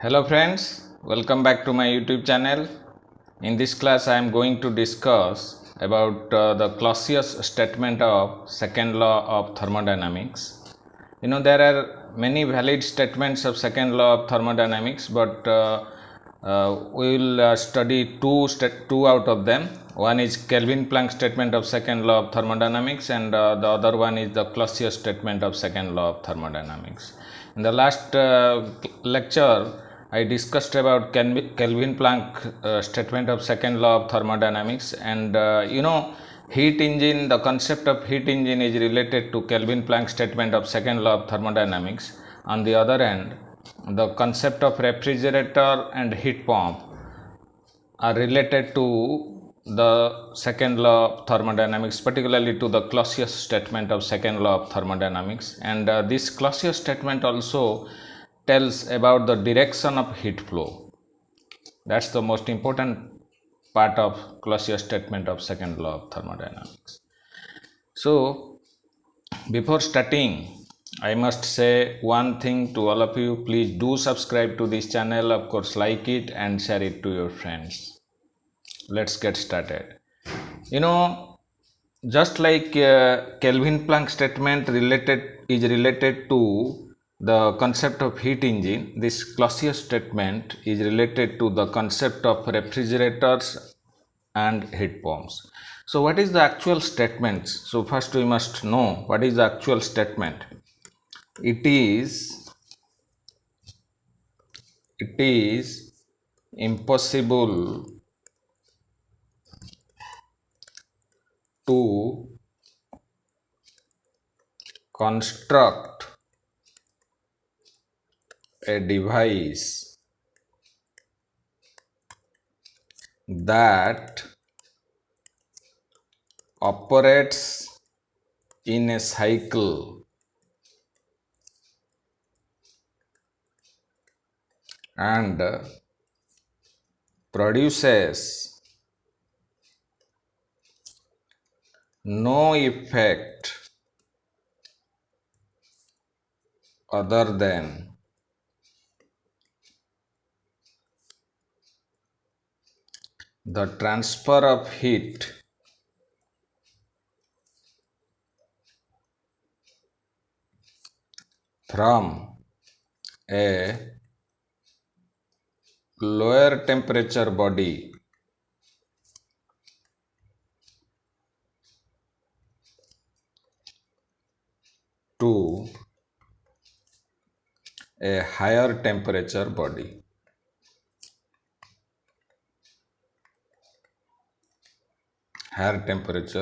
Hello friends, welcome back to my YouTube channel. In this class I am going to discuss about the Clausius statement of second law of thermodynamics. There are many valid statements of second law of thermodynamics, but we will study two out of them. One is Kelvin-Planck statement of second law of thermodynamics, and the other one is the Clausius statement of second law of thermodynamics. In the last lecture, I discussed about Kelvin-Planck statement of second law of thermodynamics, and heat engine, the concept of heat engine is related to Kelvin-Planck statement of second law of thermodynamics. On the other hand, the concept of refrigerator and heat pump are related to the second law of thermodynamics, particularly to the Clausius statement of second law of thermodynamics. And this Clausius statement also tells about the direction of heat flow. That's the most important part of Clausius statement of second law of thermodynamics. So before starting, I must say one thing to all of you. Please do subscribe to this channel, of course like it and share it to your friends. Let's get started. Just like Kelvin-Planck statement is related to the concept of heat engine, this Clausius statement is related to the concept of refrigerators and heat pumps. So what is the actual statement? So first we must know what is the actual statement. It is impossible to construct a device that operates in a cycle and produces no effect other than the transfer of heat from a lower temperature body to a higher temperature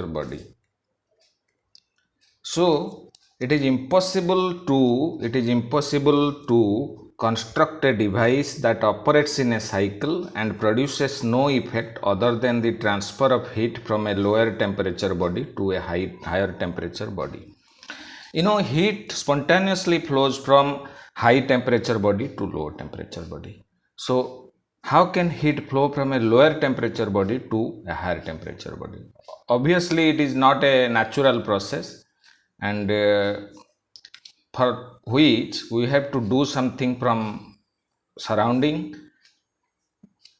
body. So it is impossible to construct a device that operates in a cycle and produces no effect other than the transfer of heat from a lower temperature body to a higher temperature body. Heat spontaneously flows from high temperature body to low temperature body. So how can heat flow from a lower temperature body to a higher temperature body? Obviously it is not a natural process, and for which we have to do something from surrounding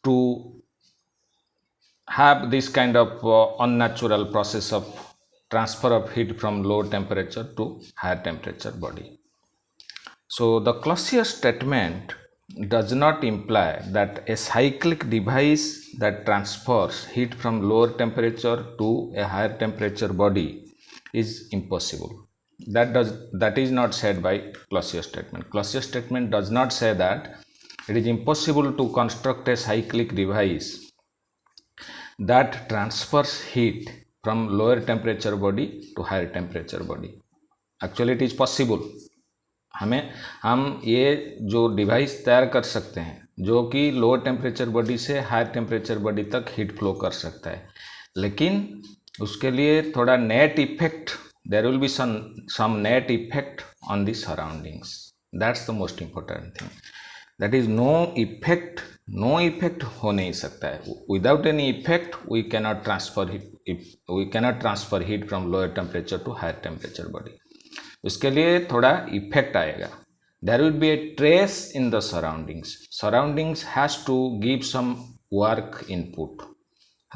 to have this kind of unnatural process of transfer of heat from low temperature to higher temperature body. So the Clausius statement does not imply that a cyclic device that transfers heat from lower temperature to a higher temperature body is impossible. That is not said by Clausius statement. Clausius statement does not say that it is impossible to construct a cyclic device that transfers heat from lower temperature body to higher temperature body. Actually it is possible. हम ये जो device तैयार कर सकते हैं जो कि lower temperature body से हायर टेम्परेचर बॉडी तक हीट फ्लो कर सकता है, लेकिन उसके लिए थोड़ा net effect, there will be some net effect on the surroundings. That's the most important thing. That is no effect हो नहीं सकता है. Without any effect we cannot transfer heat from lower temperature to higher temperature body. उसके लिए थोड़ा effect आएगा. there will be a trace in the surroundings. Surroundings has to give some work input.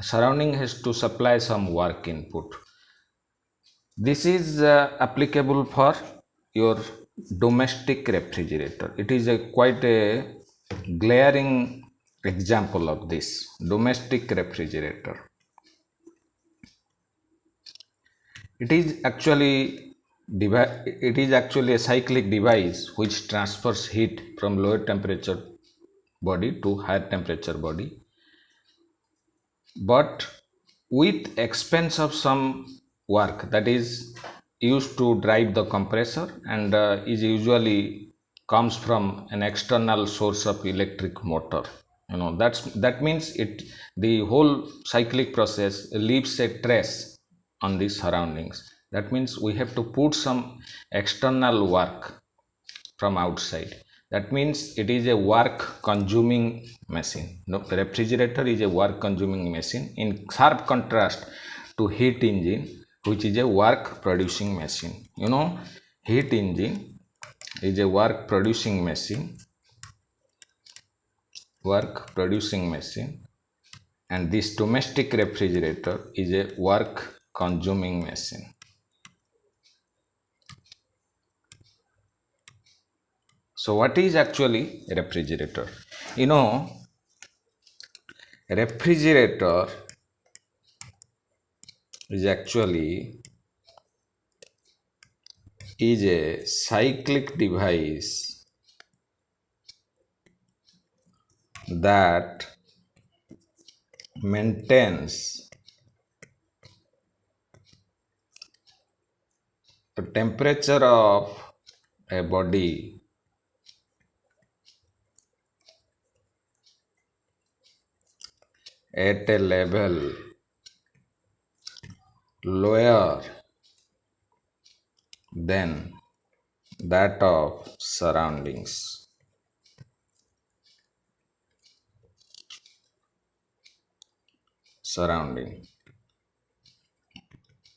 Surrounding has to supply some work input. This is applicable for your domestic refrigerator. It is quite a glaring example of this domestic refrigerator. It is actually a cyclic device which transfers heat from lower temperature body to higher temperature body, but with expense of some work that is used to drive the compressor, and is usually comes from an external source of electric motor. That means the whole cyclic process leaves a trace on the surroundings. That means we have to put some external work from outside. That means it is a work consuming machine. The refrigerator is a work consuming machine in sharp contrast to heat engine, which is a work producing machine. Heat engine is a work producing machine, and this domestic refrigerator is a work consuming machine. So what is actually a refrigerator? Refrigerator is actually a cyclic device that maintains the temperature of a body at a level lower than that of surroundings.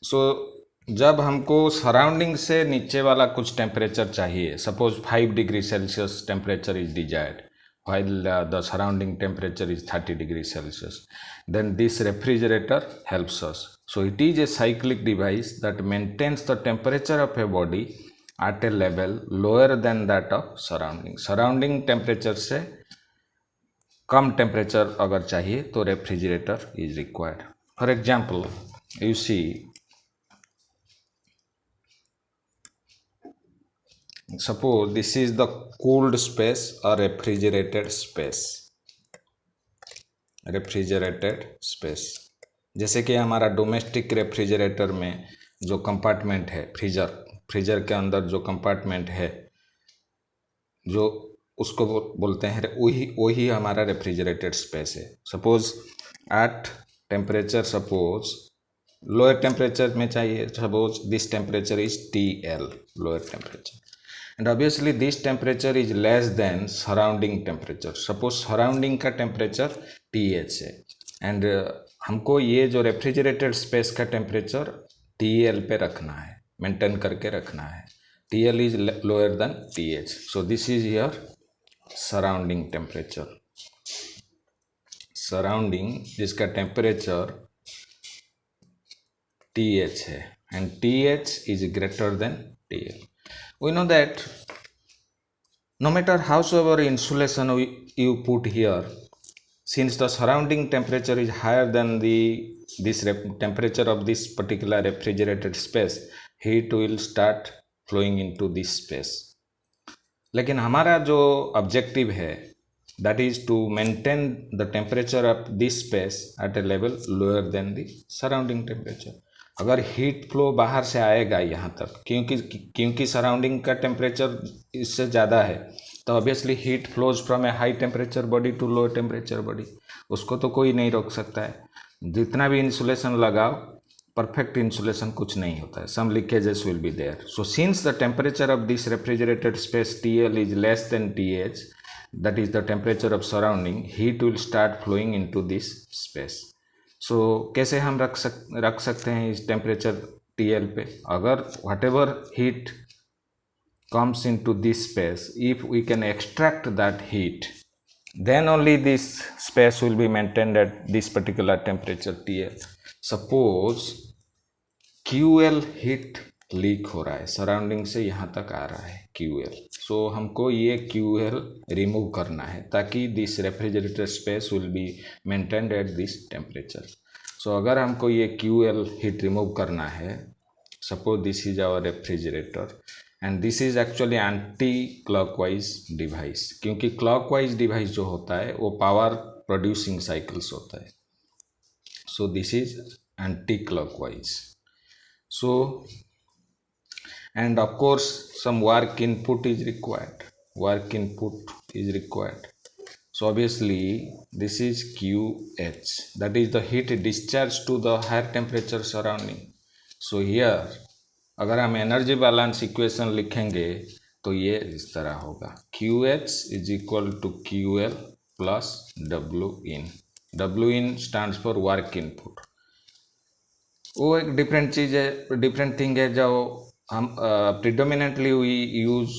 सो जब हमको surrounding से नीचे वाला कुछ temperature चाहिए, suppose 5 degree Celsius temperature is desired while the surrounding temperature is 30 degrees Celsius, then this refrigerator helps us. So it is a cyclic device that maintains the temperature of a body at a level lower than that of surrounding temperature से कम temperature अगर चाहिए तो refrigerator is required. For example, you see, suppose this is the cooled space or refrigerated space. जैसे कि हमारा domestic refrigerator में जो compartment है, फ्रीजर के अंदर जो कंपार्टमेंट है, जो उसको बोलते हैं वही हमारा रेफ्रिजरेटेड स्पेस है. Suppose at temperature, suppose lower temperature में चाहिए, suppose this temperature is TL, lower temperature, and obviously this temperature is less then surrounding temperature. Suppose surrounding का टेम्परेचर TH है, एंड हमको ये जो रेफ्रिजरेटेड स्पेस का temperature TL पे रखना है, मेंटेन करके रखना है. TL is lower than TH. So this is your surrounding temperature. Surrounding जिसका टेम्परेचर TH है, and TH is greater than TL. We know that no matter howsoever insulation you put here, since the surrounding temperature is higher than this temperature of this particular refrigerated space, heat will start flowing into this space. लेकिन हमारा जो objective है, that is to maintain the temperature of this space at a level lower than the surrounding temperature. अगर heat flow बाहर से आएगा यहाँ तक, क्योंकि सराउंडिंग का टेम्परेचर इससे ज़्यादा है, तो obviously heat flows from a high temperature body to low temperature body. उसको तो कोई नहीं रोक सकता है. जितना भी इंसुलेशन लगाओ, परफेक्ट इंसुलेशन कुछ नहीं होता है. Some leakages will be there. So since the temperature of this refrigerated space TL is less than TH, that is the temperature of surrounding, heat will start flowing into this space. So कैसे हम रख सकते हैं इस temperature TL पे? अगर whatever heat comes into this space, if we can extract that heat, then only this space will be maintained at this particular temperature TL. Suppose QL heat leak हो रहा है, सराउंडिंग से यहाँ तक आ रहा है QL, सो हमको ये QL रिमूव करना है ताकि this refrigerator space will be maintained at this temperature. So अगर हमको ये QL हीट रिमूव करना है, suppose this is our refrigerator and this is actually anti clockwise device, क्योंकि क्लॉकवाइज डिवाइस जो होता है वो पावर प्रोड्यूसिंग साइकिल्स होता है. So this is anti clockwise. So, and of course some work input is required. So obviously this is QH, that is the heat discharged to the higher temperature surrounding. So here अगर हम energy balance equation लिखेंगे तो ये इस तरह होगा, QH is equal to QL plus W in. W in stands for work input. वो एक डिफरेंट चीज़ है, डिफरेंट थिंग है जो हम predominantly we use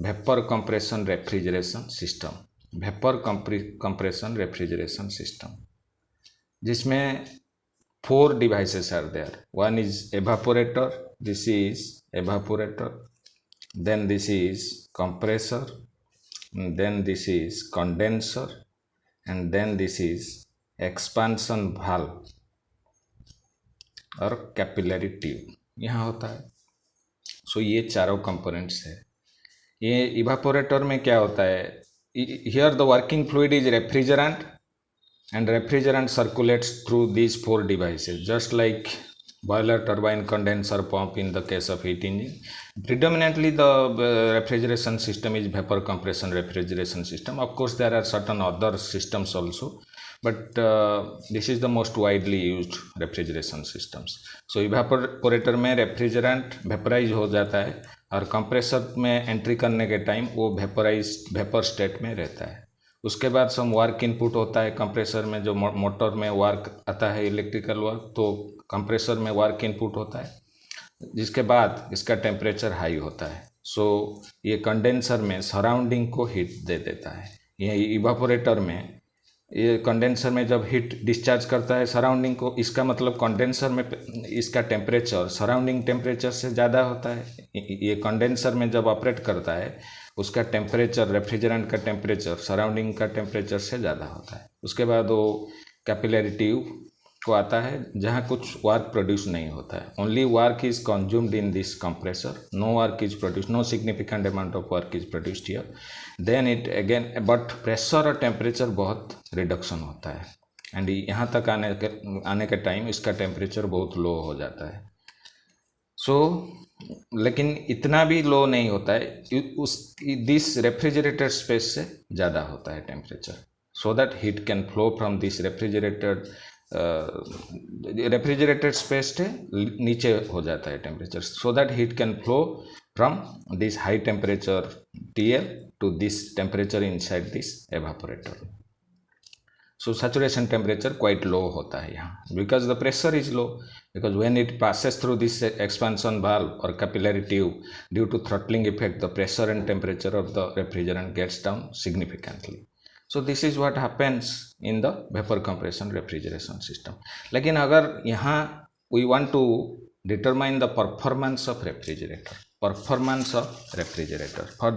vapour compression refrigeration system, vapour compression refrigeration system, जिसमें 4 devices are there. One is evaporator, this is evaporator, then this is compressor, then this is condenser, and then this is expansion valve और capillary tube यहाँ होता है. सो ये चारों components है. ये evaporator में क्या होता है, here the working fluid is refrigerant and refrigerant circulates through these 4 devices, just like boiler, turbine, condenser, pump in the case of heat engine. Predominantly the refrigeration system is vapor compression refrigeration system. Of course there are certain other systems also, but this is the most widely used refrigeration systems. So evaporator में refrigerant vaporise हो जाता है और compressor में entry करने के time वो vapour state में रहता है. उसके बाद सम वर्क इनपुट होता है कंप्रेसर में, जो मोटर में वर्क आता है इलेक्ट्रिकल वर्क, तो कंप्रेसर में वर्क इनपुट होता है, जिसके बाद इसका टेम्परेचर हाई होता है. सो ये कंडेंसर में सराउंडिंग को हीट दे देता है. ये इवापोरेटर में, ये कंडेंसर में जब हीट डिस्चार्ज करता है सराउंडिंग को, इसका मतलब कंडेंसर में इसका टेम्परेचर सराउंडिंग टेम्परेचर से ज़्यादा होता है. ये कंडेंसर में जब ऑपरेट करता है उसका टेम्परेचर, रेफ्रिजरेंट का टेम्परेचर सराउंडिंग का टेम्परेचर से ज़्यादा होता है. उसके बाद वो कैपिलरी ट्यूब को आता है जहाँ कुछ वर्क प्रोड्यूस नहीं होता है. Only work is consumed in this compressor, no work is produce, no significant amount of work is produced here. Then it again, but pressure और टेम्परेचर बहुत रिडक्शन होता है एंड यहाँ तक आने के टाइम इसका टेम्परेचर बहुत लो हो जाता है. लेकिन इतना भी लो नहीं होता है, उस दिस रेफ्रिजरेटर स्पेस से ज़्यादा होता है temperature, so that heat can flow from this refrigerated space से नीचे हो जाता है temperature, so that heat can flow from this high temperature TL to this temperature inside this evaporator. So saturation temperature quite low होता है यहाँ, because the pressure is low, because when it passes through this expansion valve or capillary tube, due to throttling effect, the pressure and temperature of the refrigerant gets down significantly. So this is what happens in the vapor compression refrigeration system. लेकिन अगर यहाँ we want to determine the performance of refrigerator, for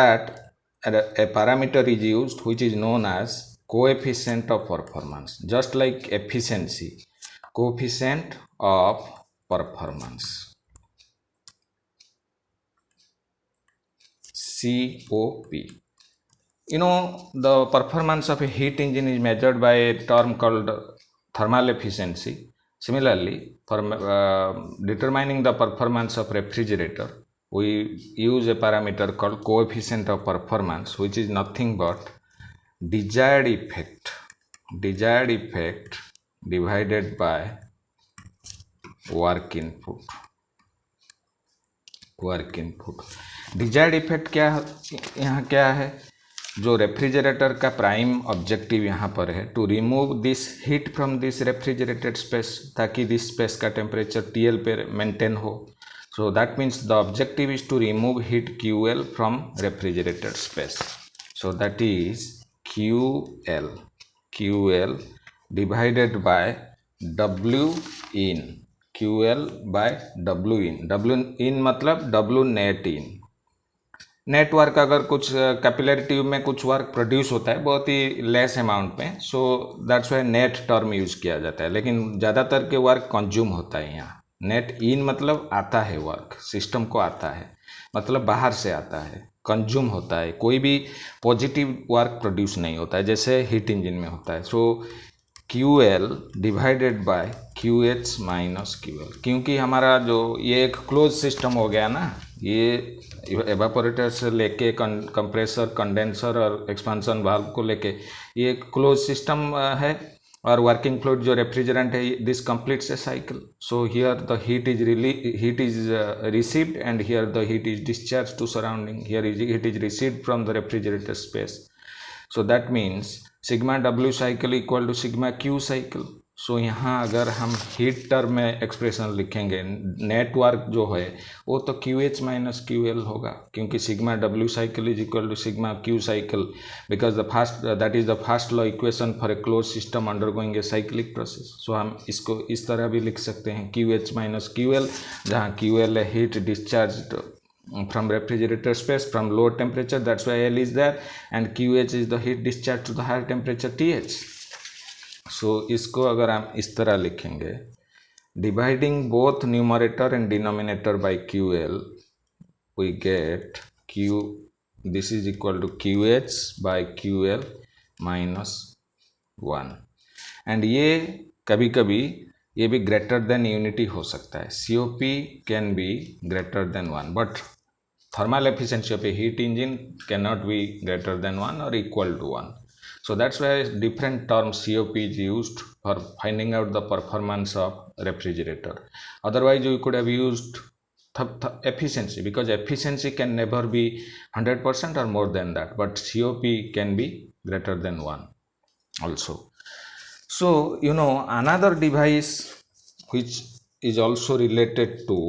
that a parameter is used which is known as coefficient of performance. Just like efficiency, coefficient of performance, COP. You know, the performance of a heat engine is measured by a term called thermal efficiency. Similarly, for determining the performance of refrigerator, we use a parameter called coefficient of performance, which is nothing but desired effect divided by work input. Desired effect यहाँ क्या है, जो refrigerator का prime objective यहाँ पर है, to remove this heat from this refrigerated space, ताकि this space का टेम्परेचर TL पे मेंटेन हो. So that means the objective is to remove heat QL from refrigerator space. So that is QL divided by W in, QL by W in. W in मतलब W net in. Network अगर कुछ capillary tube में कुछ work produce होता है बहुत ही less amount में, so that's why net term use किया जाता है, लेकिन ज़्यादातर के वर्क कंज्यूम होता है यहाँ. नेट इन मतलब आता है वर्क, सिस्टम को आता है मतलब बाहर से आता है, कंज्यूम होता है, कोई भी पॉजिटिव वर्क प्रोड्यूस नहीं होता है जैसे हीट इंजन में होता है. सो QL divided by QH minus QL, क्योंकि हमारा जो ये एक क्लोज सिस्टम हो गया ना, ये एवापोरेटर से लेके कंप्रेसर, कंडेंसर और एक्सपांसन वाल्व को लेके ये एक क्लोज सिस्टम है, और वर्किंग फ्लूइड जो रेफ्रिजरेंट है, this completes a cycle. So here the heat is received and here the heat is discharge to surrounding. Here heat is received from the refrigerator space. So that means sigma W cycle equal to sigma Q cycle. So यहाँ अगर हम heat term में expression लिखेंगे, network जो है वो तो QH minus QL होगा, क्योंकि sigma W cycle is equal to sigma Q cycle, because that is the first law equation for a close system undergoing a cyclic process. So हम इसको इस तरह भी लिख सकते हैं QH माइनस QL, जहाँ QL है heat discharge from refrigerator space from low temperature, that's why L is there, and QH is the heat discharge to the higher temperature TH. So इसको अगर हम इस तरह लिखेंगे, dividing both numerator and denominator by QL, we get Q, this is equal to QH by QL minus 1. and ये कभी कभी ये भी ग्रेटर देन यूनिटी हो सकता है. COP can be greater than 1, but thermal efficiency of a heat engine cannot be greater than 1 or equal to 1. So that's why different term COP is used for finding out the performance of refrigerator. Otherwise you could have used efficiency, because efficiency can never be 100% or more than that, but COP can be greater than 1 also. So another device which is also related to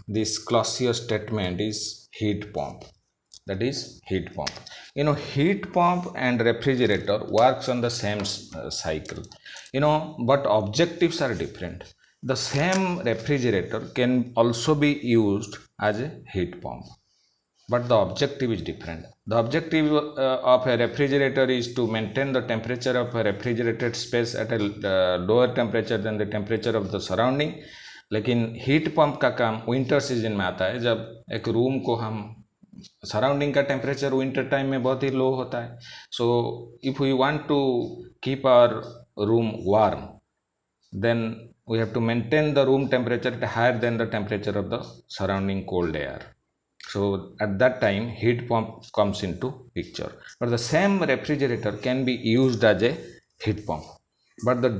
this Clausius statement is heat pump. That is heat pump. Heat pump and refrigerator works on the same cycle, but objectives are different. The same refrigerator can also be used as a heat pump, but the objective is different. The objective of a refrigerator is to maintain the temperature of a refrigerated space at a lower temperature than the temperature of the surrounding. लेकिन heat pump का काम winter season में आता है, जब एक room को हम सराउंडिंग का टेम्परेचर विंटर टाइम में बहुत ही लो होता है. So if we want to keep our room warm, then we have to maintain the room temperature at higher than the temperature of the surrounding cold air. So at that time heat pump comes into picture. But the same refrigerator can be used as a heat pump, but the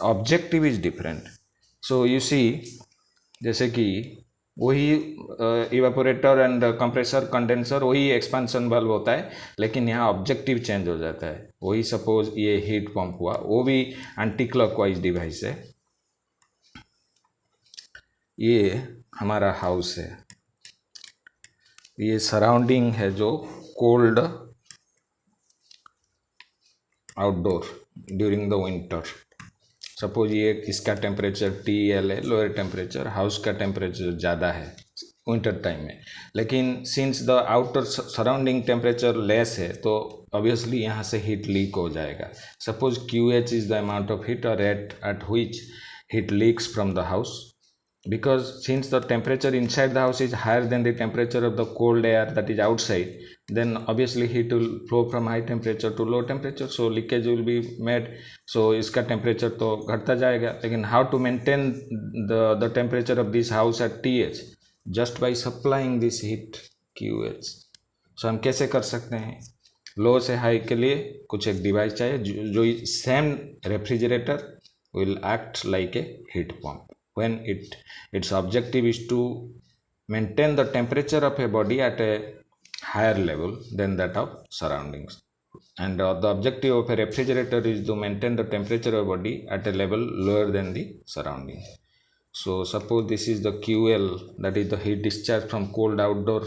objective is different. So you see, जैसे कि वही evaporator and compressor, condenser, वही expansion valve होता है, लेकिन यहाँ objective change हो जाता है. वही सपोज ये हीट पंप हुआ, वो भी एंटी क्लॉकवाइज डिवाइस है. ये हमारा हाउस है, ये सराउंडिंग है जो cold outdoor during the winter. Suppose ये इसका टेम्परेचर TL है, लोअर टेम्परेचर, हाउस का टेम्परेचर ज़्यादा है विंटर टाइम में, लेकिन since the outer surrounding temperature less है, तो ऑब्वियसली यहाँ से हीट लीक हो जाएगा. Suppose QH is the amount of heat और rate at which heat leaks from the house, because since the temperature inside the house is higher than the temperature of the cold air that is outside, then obviously heat will flow from high temperature to low temperature, so leakage will be made. So इसका temperature तो घटता जाएगा. लेकिन how to maintain the temperature of this house at TH? just by supplying this heat QH. so हम कैसे कर सकते हैं? लो से हाई के लिए कुछ एक डिवाइस चाहिए जो same refrigerator will act like a heat pump when its objective is to maintain the temperature of a body at a higher level than that of surroundings, and the objective of a refrigerator is to maintain the temperature of a body at a level lower than the surrounding. So suppose this is the QL, that is the heat discharge from cold outdoor,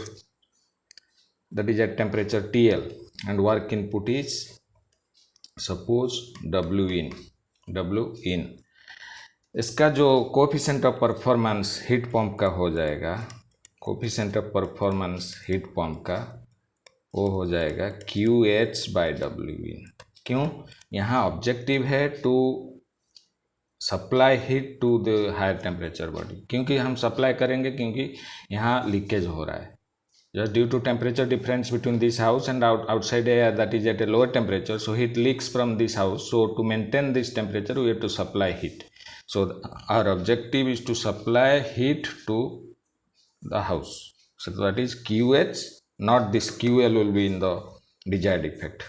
that is at temperature TL, and work input is suppose W in। इसका जो coefficient of performance heat pump का हो जाएगा, coefficient of performance heat pump का वो हो जाएगा QH/W in। क्यों? यहाँ ऑब्जेक्टिव है to supply heat to the higher temperature body, क्योंकि हम सप्लाई करेंगे क्योंकि यहाँ लीकेज हो रहा है। Just due to temperature difference between this house and outside air that is at a lower temperature, so heat leaks from this house. So to maintain this temperature, we have to supply heat. So our objective is to supply heat to the house. So that is QH, not this QL will be in the desired effect,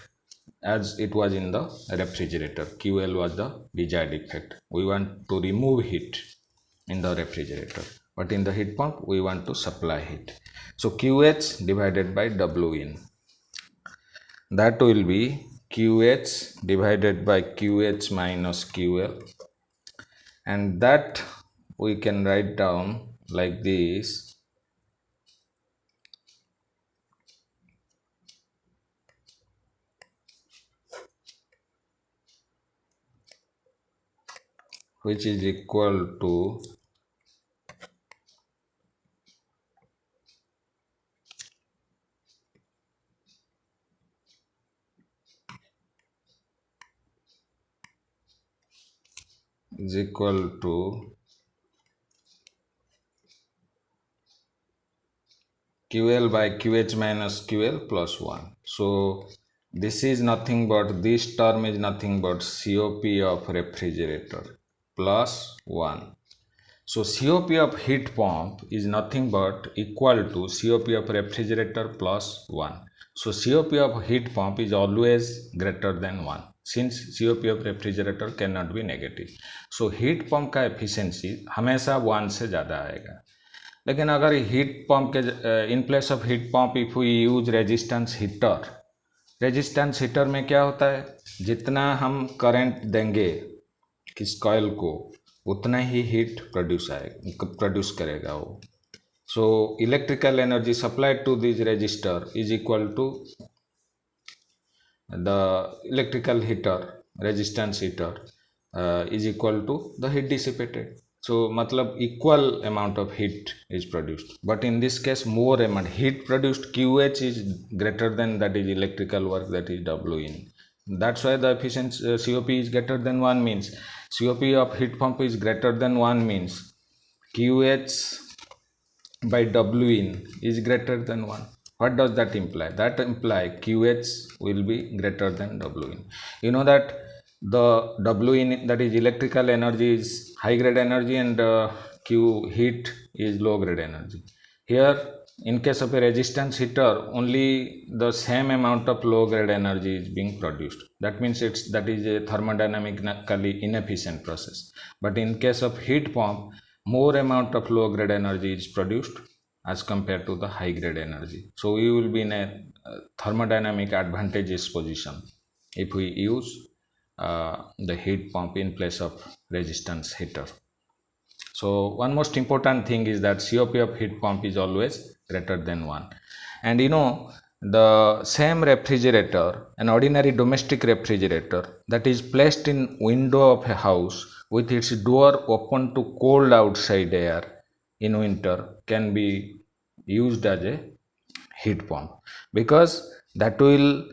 as it was in the refrigerator. QL was the desired effect. We want to remove heat in the refrigerator, but in the heat pump we want to supply heat. So QH divided by W in, that will be QH divided by QH minus QL, and that we can write down like this, which is equal to QL by QH minus QL plus 1. So this is nothing but, this term is nothing but COP of refrigerator plus 1. So COP of heat pump is nothing but equal to COP of refrigerator plus 1. So COP of heat pump is always greater than 1, since COP of refrigerator cannot be negative. So heat pump का efficiency हमेशा 1 से ज़्यादा आएगा। लेकिन अगर heat pump के in place of heat pump if we use resistance heater, resistance heater में क्या होता है, जितना हम करंट देंगे किस कॉइल को उतना ही हीट प्रोड्यूस करेगा वो। So electrical energy supplied to this resistor is equal to the electrical heater, resistance heater is equal to the heat dissipated. So मतलब equal amount of heat is produced, but in this case more amount heat produced, QH is greater than that is electrical work, that is W in. That's why the efficiency COP is greater than 1 means COP of heat pump is greater than 1 means QH by W in is greater than 1. What does that imply? That imply QH will be greater than W in. You know that the W in, that is electrical energy, is high grade energy, and Q heat is low grade energy. Here in case of a resistance heater, only the same amount of low grade energy is being produced. That means that is a thermodynamically inefficient process. But in case of heat pump, more amount of low grade energy is produced as compared to the high grade energy. So we will be in a thermodynamic advantageous position if we use the heat pump in place of resistance heater. So one most important thing is that COP of heat pump is always greater than 1. And you know, the same refrigerator, an ordinary domestic refrigerator that is placed in window of a house with its door open to cold outside air in winter, can be used as a heat pump, because that will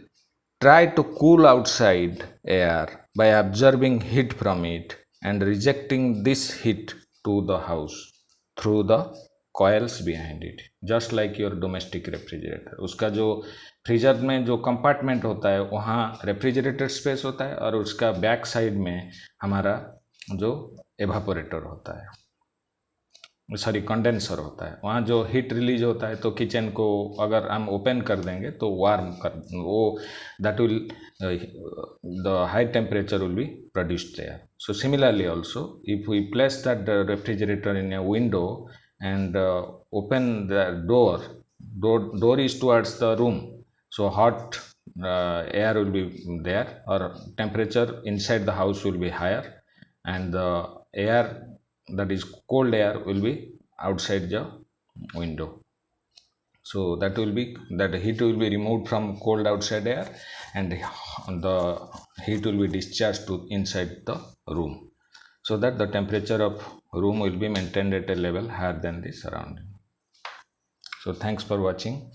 try to cool outside air by absorbing heat from it and rejecting this heat to the house through the coils behind it, just like your domestic refrigerator. उसका जो freezer में जो compartment होता है वहाँ refrigerator space होता है, और उसका बैक साइड में हमारा जो एवापोरेटर होता है, सॉरी कंडेंसर होता है, वहाँ जो हीट रिलीज होता है तो किचन को अगर हम ओपन कर देंगे तो वार्म कर वो that will the high temperature will be produced there. So similarly also, if we place that refrigerator in a window and open the door is towards the room, so hot air will be there, or temperature inside the house will be higher, and the air that is cold air will be outside the window. So that heat will be removed from cold outside air, and the heat will be discharged to inside the room, so that the temperature of room will be maintained at a level higher than the surrounding. So thanks for watching.